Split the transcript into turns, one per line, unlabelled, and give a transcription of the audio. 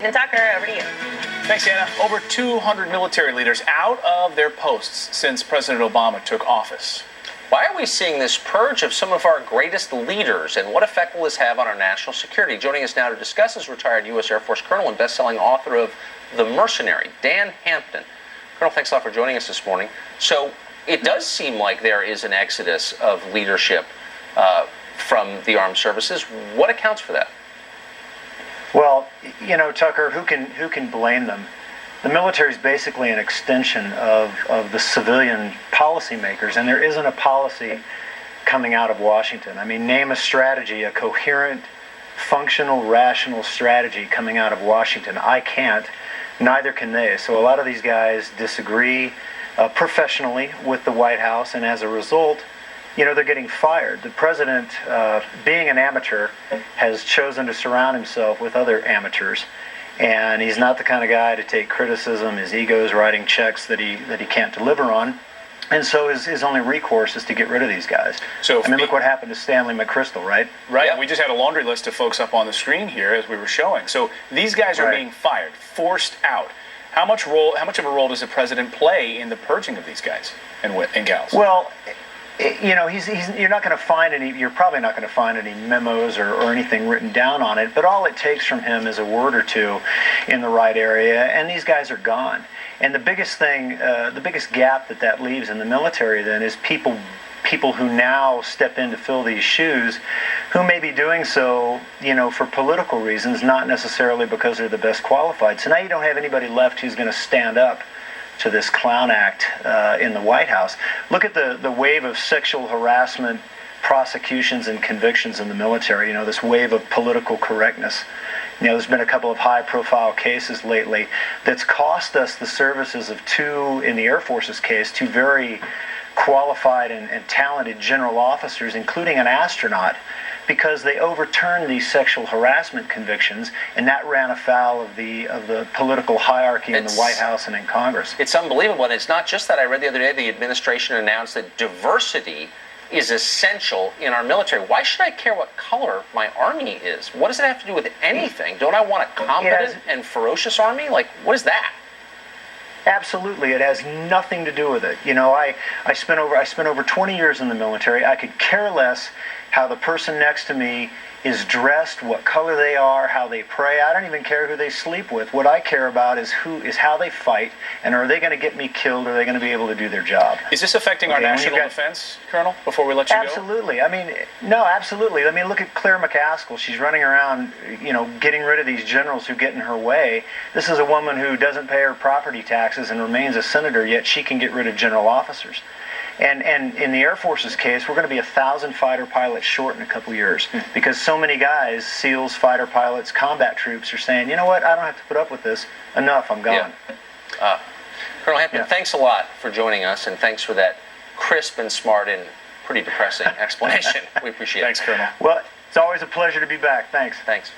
And Tucker, over to you.
Thanks, Anna. Over 200 military leaders out of their posts since President Obama took office.
Why are we seeing this purge of some of our greatest leaders, and what effect will this have on our national security? Joining us now to discuss is retired U.S. Air Force Colonel and best-selling author of The Mercenary, Dan Hampton. Colonel, thanks a lot for joining us this morning. So it does seem like there is an exodus of leadership from the armed services. What accounts for that?
Well, you know, Tucker, who can blame them? The military is basically an extension of the civilian policymakers, and there isn't a policy coming out of Washington. I mean, name a strategy, a coherent, functional, rational strategy coming out of Washington. I can't. Neither can they. So a lot of these guys disagree professionally with the White House, and as a result, you know, they're getting fired. The president, being an amateur, has chosen to surround himself with other amateurs. And he's not the kind of guy to take criticism. His ego's writing checks that he can't deliver on. And so his only recourse is to get rid of these guys. So I mean, look what happened to Stanley McChrystal, right?
Right. Yeah. We just had a laundry list of folks up on the screen here as we were showing. So these guys are being fired, forced out. How much of a role does the president play in the purging of these guys and gals?
Well, you know, you're not going to find any. You're probably not going to find any memos or anything written down on it. But all it takes from him is a word or two in the right area, and these guys are gone. And the biggest thing, the biggest gap that leaves in the military then is people who now step in to fill these shoes, who may be doing so, you know, for political reasons, not necessarily because they're the best qualified. So now you don't have anybody left who's going to stand up to this clown act in the White House. Look at the wave of sexual harassment prosecutions and convictions in the military, you know, this wave of political correctness. You know, there's been a couple of high-profile cases lately that's cost us the services of in the Air Force's case, two very qualified and talented general officers, including an astronaut, because they overturned these sexual harassment convictions, and that ran afoul of the political hierarchy in the White House and in Congress.
It's unbelievable, and it's not just that. I read the other day the administration announced that diversity is essential in our military. Why should I care what color my army is? What does it have to do with anything? Don't I want a competent and ferocious army? Like, what is that?
Absolutely, it has nothing to do with it. You know, I spent over 20 years in the military. I could care less how the person next to me is dressed, what color they are, how they pray. I don't even care who they sleep with. What I care about is how they fight, and are they going to get me killed, or are they going to be able to do their job?
Is this affecting our national defense, Colonel, before we let you go?
Absolutely. I mean, no, absolutely. I mean, look at Claire McCaskill. She's running around, you know, getting rid of these generals who get in her way. This is a woman who doesn't pay her property taxes and remains a senator, yet she can get rid of general officers. And in the Air Force's case, we're going to be 1,000 fighter pilots short in a couple years because so many guys, SEALs, fighter pilots, combat troops are saying, you know what, I don't have to put up with this. Enough, I'm gone.
Yeah. Colonel Hampton, thanks a lot for joining us, and thanks for that crisp and smart and pretty depressing explanation. We appreciate it.
Thanks, Colonel.
Well, it's always a pleasure to be back. Thanks.
Thanks.